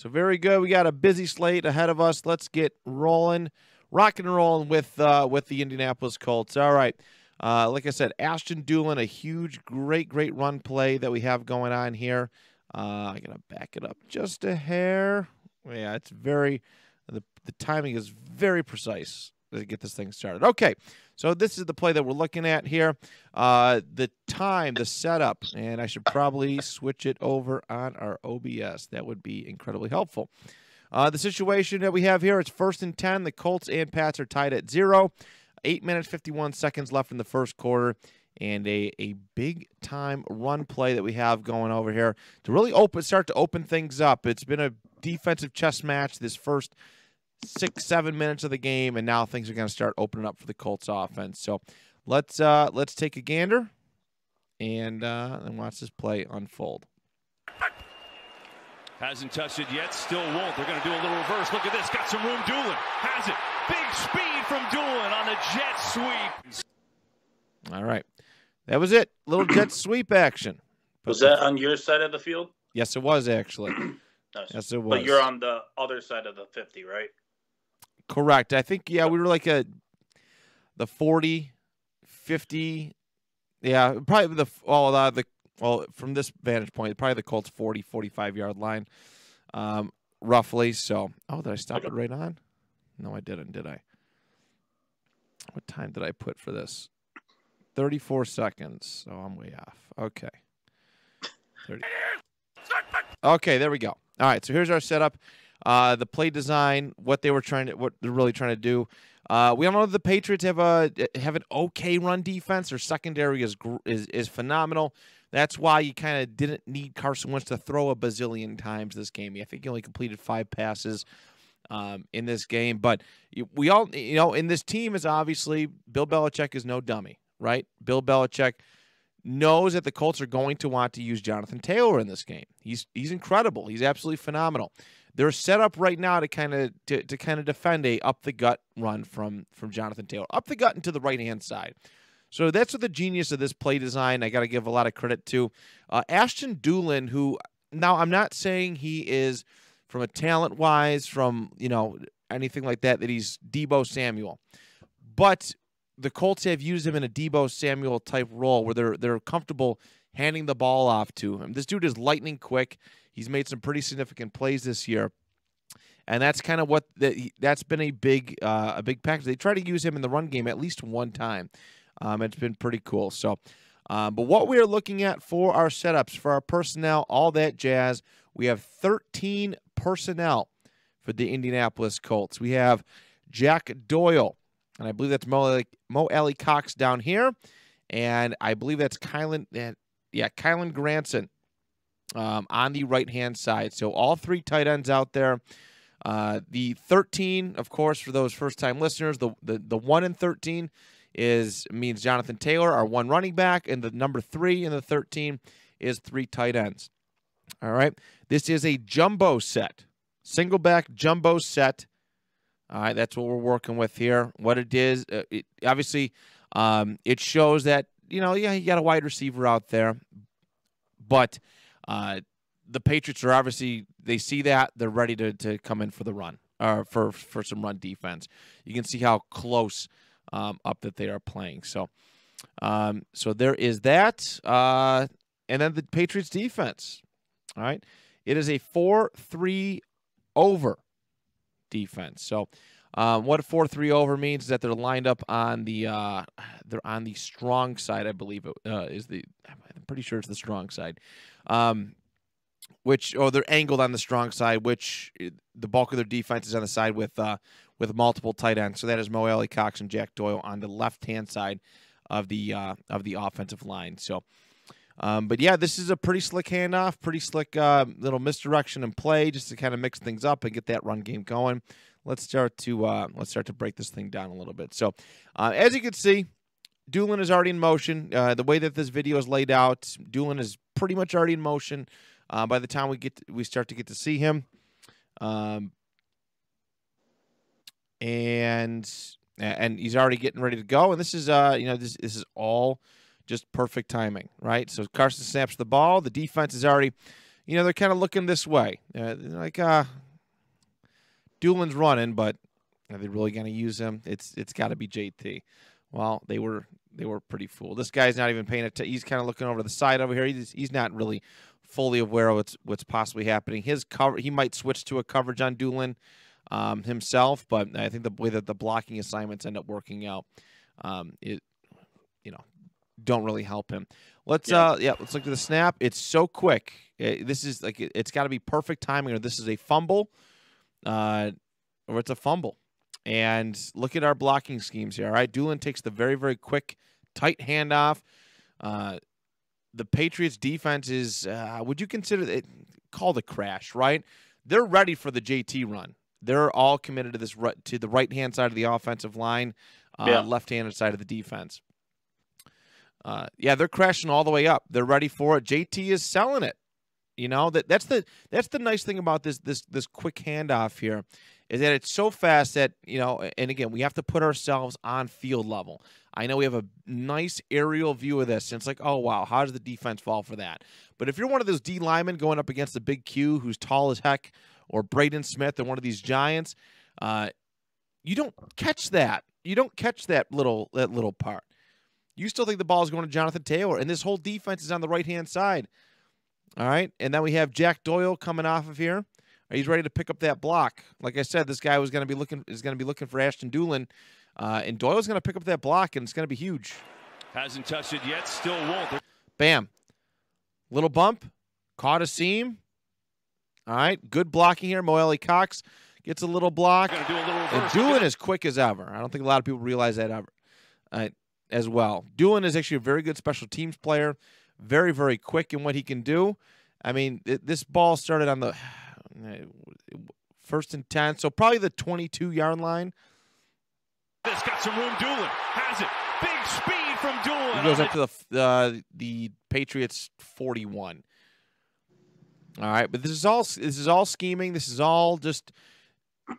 So very good. We got a busy slate ahead of us. Let's get rolling, rock and rolling with the Indianapolis Colts. All right. Like I said, Ashton Dulin, a huge, great run play that we have going on here. I gotta back it up just a hair. Yeah, it's very the timing is very precise to get this thing started. Okay, so this is the play that we're looking at here. The time, the setup, and I should probably switch it over on our OBS. That would be incredibly helpful. The situation that we have here, it's 1st and 10. The Colts and Pats are tied at 0. 8 minutes, 51 seconds left in the first quarter. And a big-time run play that we have going over here to really start to open things up. It's been a defensive chess match this first 6-7 minutes of the game, and now things are going to start opening up for the Colts offense. So let's take a gander and watch this play unfold. Hasn't touched it yet, still won't. They're going to do a little reverse. Look at this, got some room. Dulin has it. Big speed from Dulin on the jet sweep. All right. That was it. Little jet sweep action. Was that on your side of the field? Yes, it was, actually. Nice. Yes, it was. But you're on the other side of the 50, right? Correct. I think, yeah, we were like the 40, 50. Yeah, probably well, from this vantage point, probably the Colts 40, 45-yard line, roughly. So, did I stop it right on? No, I didn't, did I? What time did I put for this? 34 seconds. So I'm way off. Okay. 30. Okay, there we go. All right, so here's our setup. The play design, what they're really trying to do. We all know the Patriots have an okay run defense. Their secondary is phenomenal. That's why you kind of didn't need Carson Wentz to throw a bazillion times this game. I think he only completed 5 passes in this game. But we all, in this team is obviously Bill Belichick is no dummy, right? Bill Belichick knows that the Colts are going to want to use Jonathan Taylor in this game. He's incredible. He's absolutely phenomenal. They're set up right now to kind of defend a up the gut run from Jonathan Taylor, up the gut into the right hand side. So that's what the genius of this play design. I got to give a lot of credit to Ashton Dulin, who now I'm not saying he is from a talent wise, from anything like that he's Deebo Samuel, but the Colts have used him in a Deebo Samuel type role where they're comfortable handing the ball off to him. This dude is lightning quick. He's made some pretty significant plays this year, and that's kind of that's been a big package. They try to use him in the run game at least one time. It's been pretty cool. So, but what we are looking at for our setups, for our personnel, all that jazz, we have 13 personnel for the Indianapolis Colts. We have Jack Doyle, and I believe that's Mo Alley Cox down here, and I believe that's Kylan Granson on the right-hand side. So all 3 tight ends out there. The 13, of course, for those first-time listeners, the 1 and 13 means Jonathan Taylor, our 1 running back, and the number 3 in the 13 is 3 tight ends. All right, this is a jumbo set, single back jumbo set. All right, that's what we're working with here. What it is, obviously, it shows that you got a wide receiver out there, but the Patriots are obviously, they see that, they're ready to come in for the run, or for some run defense. You can see how close up that they are playing. So there is that, and then the Patriots defense. All right, it is a 4-3 over defense. So what a 4-3 over means is that they're lined up on the strong side. I believe it I'm pretty sure it's the strong side. They're angled on the strong side, which the bulk of their defense is on the side with multiple tight ends. So that is Mo Alley Cox and Jack Doyle on the left-hand side of the offensive line. So, but yeah, this is a pretty slick handoff, pretty slick little misdirection and play, just to kind of mix things up and get that run game going. Let's start to break this thing down a little bit. So, as you can see, Dulin is already in motion. The way that this video is laid out, Dulin is pretty much already in motion. By the time we start to get to see him, and he's already getting ready to go. And this is this is all just perfect timing, right? So Carson snaps the ball. The defense is already, they're kind of looking this way. Dulin's running, but are they really going to use him? It's got to be JT. Well, they were pretty fooled. This guy's not even paying attention. He's kind of looking over the side over here. He's not really fully aware of what's possibly happening. His cover, he might switch to a coverage on Dulin himself, but I think the way that the blocking assignments end up working out, don't really help him. Let's look at the snap. It's so quick. This is it's got to be perfect timing, or this is a fumble, or it's a fumble. And look at our blocking schemes here. All right, Dulin takes the very, very quick, tight handoff. The Patriots defense is, would you consider it called a crash, right? They're ready for the JT run. They're all committed to this to the right-hand side of the offensive line, left-handed side of the defense. They're crashing all the way up. They're ready for it. JT is selling it. That's the nice thing about this quick handoff here, is that it's so fast that, and again, we have to put ourselves on field level. I know we have a nice aerial view of this, and it's like, oh, wow, how does the defense fall for that? But if you're one of those D linemen going up against a big Q who's tall as heck, or Braden Smith or one of these giants, you don't catch that. You don't catch that little part. You still think the ball is going to Jonathan Taylor, and this whole defense is on the right-hand side. All right, and then we have Jack Doyle coming off of here. He's ready to pick up that block. Like I said, this guy is going to be looking for Ashton Dulin, and Doyle's going to pick up that block, and it's going to be huge. Hasn't touched it yet, still won't. Bam. Little bump, caught a seam. All right, good blocking here. Moelle Cox gets a little block. Gonna do a little reverse. And Dulin is quick as ever. I don't think a lot of people realize that ever, as well. Dulin is actually a very good special teams player. Very, very quick in what he can do. I mean, this ball started on the 1st and 10, so probably the 22-yard line. This got some room. Dulin has it. Big speed from Dulin. He goes up to the Patriots 41. All right, but this is all scheming. This is all just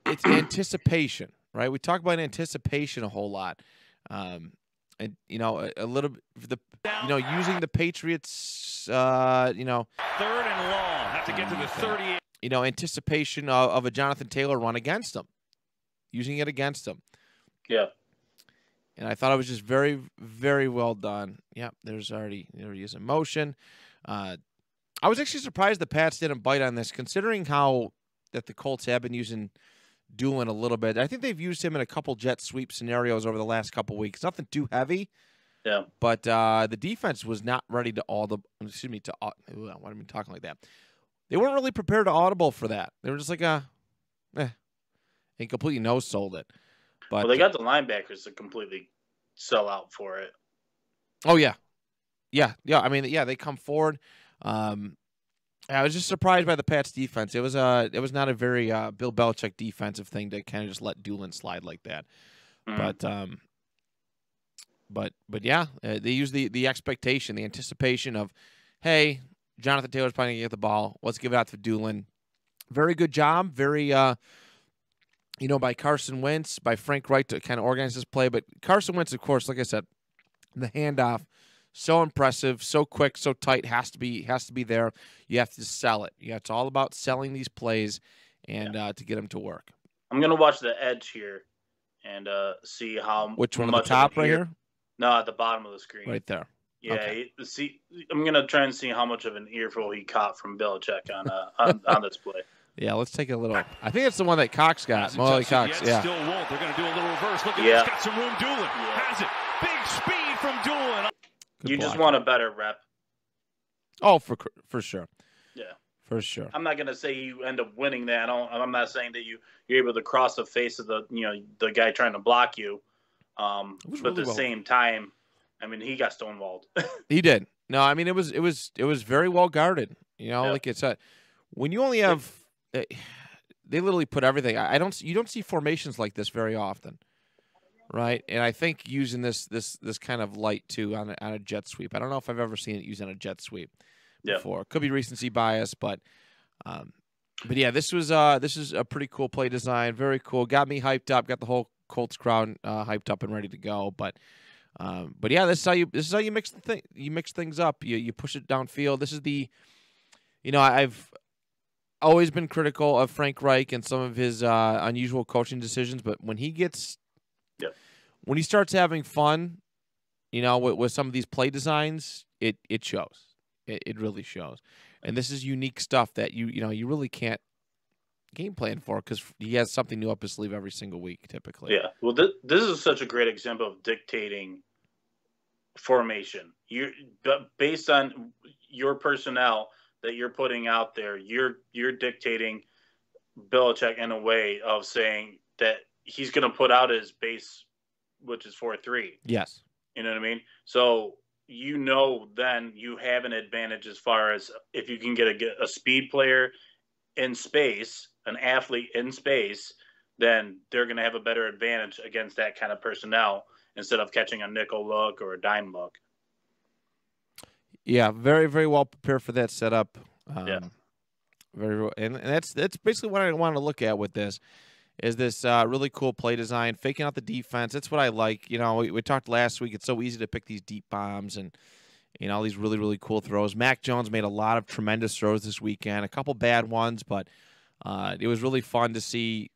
it's anticipation, right? We talk about anticipation a whole lot, and a little bit using the Patriots, 3rd and long. Have to get to the 38. Anticipation of a Jonathan Taylor run against them, using it against them. Yeah. And I thought it was just very, very well done. Yep, there he is in motion. I was actually surprised the Pats didn't bite on this, considering how that the Colts have been using Dulin a little bit. I think they've used him in a couple jet sweep scenarios over the last couple weeks. Nothing too heavy. Yeah. But the defense was not ready to why am I talking like that? They weren't really prepared to audible for that. They were just like, and completely no-sold it. But they got the linebackers to completely sell out for it. Oh, yeah. Yeah. I mean, they come forward. I was just surprised by the Pats' defense. It was not a very Bill Belichick defensive thing to kind of just let Dulin slide like that. Mm-hmm. But yeah, they use the expectation, the anticipation of, hey, Jonathan Taylor's probably going to get the ball. Let's give it out to Dulin. Very good job. Very, by Carson Wentz, by Frank Reich to kind of organize this play. But Carson Wentz, of course, like I said, the handoff, so impressive, so quick, so tight, has to be there. You have to sell it. It's all about selling these plays and to get them to work. I'm going to watch the edge here and see how Which one, on the top right here? No, at the bottom of the screen. Right there. Yeah, okay. See, I'm going to try and see how much of an earful he caught from Belichick on this play. Yeah, let's take a little. I think it's the one that Cox got. Moelle Cox, yeah. Still won't. They're going to do a little reverse. Look at this. Got some room. Dulin has it. Big speed from Dulin. You just want a better rep. Oh, for sure. Yeah. For sure. I'm not going to say you end up winning that. I'm not saying that you're able to cross the face of the guy trying to block you. But at the same time, I mean, he got stonewalled. He did. No, I mean, it was very well guarded. Like it's when you only have they literally put everything. You don't see formations like this very often. Right, and I think using this kind of light too on a jet sweep. I don't know if I've ever seen it used on a jet sweep before. Could be recency bias, but yeah, this is a pretty cool play design. Very cool. Got me hyped up. Got the whole Colts crowd hyped up and ready to go. But yeah, this is how you mix the thing. You mix things up. You push it downfield. This is the I've always been critical of Frank Reich and some of his unusual coaching decisions, but when he starts having fun, with some of these play designs, it shows. It really shows. And this is unique stuff that you really can't game plan for because he has something new up his sleeve every single week, typically. Yeah. Well, this is such a great example of dictating formation. Based on your personnel that you're putting out there, you're dictating Belichick in a way of saying that he's going to put out his base, which is 4-3. Yes. You know what I mean? So then you have an advantage as far as if you can get a speed player in space, an athlete in space, then they're going to have a better advantage against that kind of personnel instead of catching a nickel look or a dime look. Yeah, very, very well prepared for that setup. Yeah. Very, and that's basically what I want to look at with this. Is this really cool play design, faking out the defense. That's what I like. We talked last week. It's so easy to pick these deep bombs and, all these really, really cool throws. Mac Jones made a lot of tremendous throws this weekend, a couple bad ones, but it was really fun to see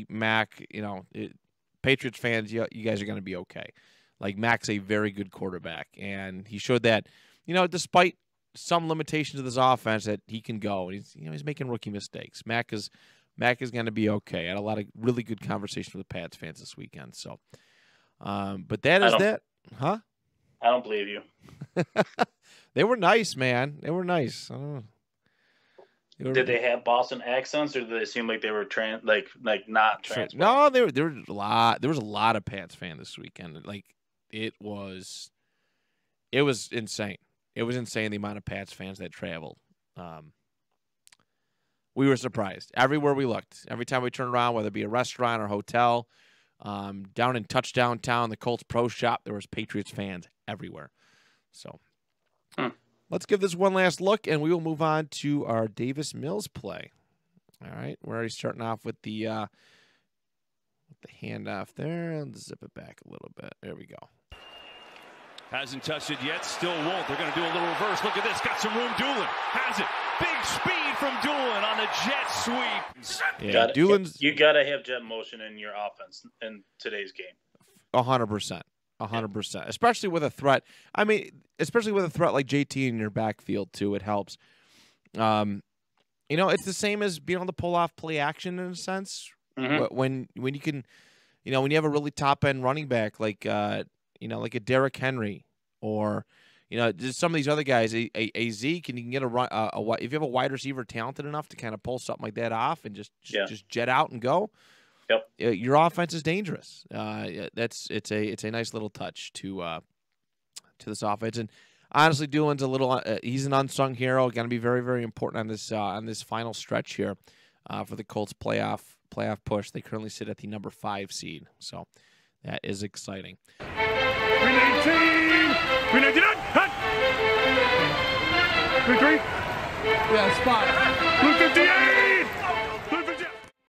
Mac. Patriots fans, you guys are going to be okay. Like, Mac's a very good quarterback, and he showed that, despite some limitations of this offense, that he can go. And he's making rookie mistakes. Mac is going to be okay. I had a lot of really good conversation with the Pats fans this weekend. So, but that is that. Huh? I don't believe you. They were nice, man. They were nice. I don't know. Did they have Boston accents, or did they seem like they were not trans? No, there was a lot. There was a lot of Pats fans this weekend. Like, it was insane. It was insane the amount of Pats fans that traveled. We were surprised everywhere we looked. Every time we turned around, whether it be a restaurant or hotel, down in Touchdown Town, the Colts Pro Shop, there was Patriots fans everywhere. So let's give this one last look, and we will move on to our Davis Mills play. All right, we're already starting off with the handoff there. Let's zip it back a little bit. There we go. Hasn't touched it yet, still won't. They're going to do a little reverse. Look at this, got some room. Dulin has it. Big speed from Dulin on the jet sweep. Yeah, Dulin's. You got to have jet motion in your offense in today's game. 100%. 100%. Especially with a threat. I mean, especially with a threat like JT in your backfield, too. It helps. It's the same as being able to pull off play action in a sense. Mm-hmm. When you can, when you have a really top-end running back like like a Derrick Henry or, just some of these other guys, a Zeke, and you can get if you have a wide receiver talented enough to kind of pull something like that off and just jet out and go. Yep. Your offense is dangerous. It's a nice little touch to this offense. And honestly, Dulin's a little. He's an unsung hero. Going to be very, very important on this final stretch here for the Colts playoff push. They currently sit at the number 5 seed, so that is exciting. 319! 399! Hut! 33! Yeah, spot. 258!